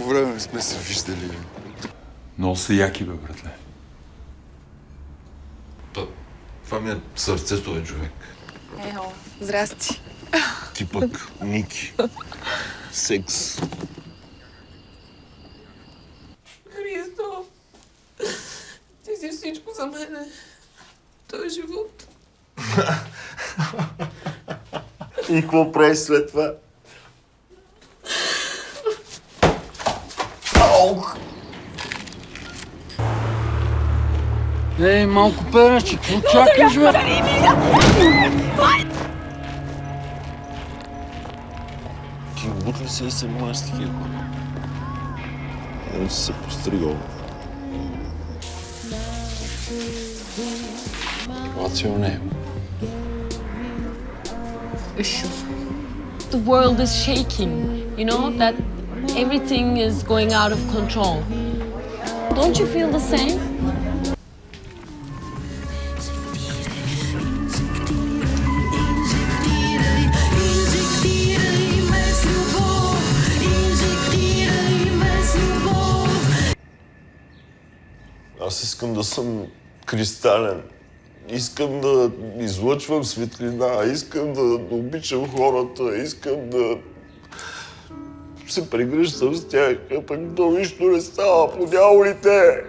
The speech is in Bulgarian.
колко време не сме се виждали, бе. Много са яки, бе, братле. Това ми е сърцето, бе, човек. Ехо, здрасти. Ти пък, Ники. Секс. Христо, ти си всичко за мене. Той е живот. И какво правиш след това? Аух! Ей, малко перече, какво чакаш, бе? Ти обут ли се да се занимаваш с такива хора? Да си се постригал. What's your name? The world is shaking, you know, that everything is going out of control. Don't you feel the same? Аз искам да съм кристален. Искам да излъчвам светлина, искам да обичам хората, искам да се прегръщам с тях, а пък то нищо не става по дяволите.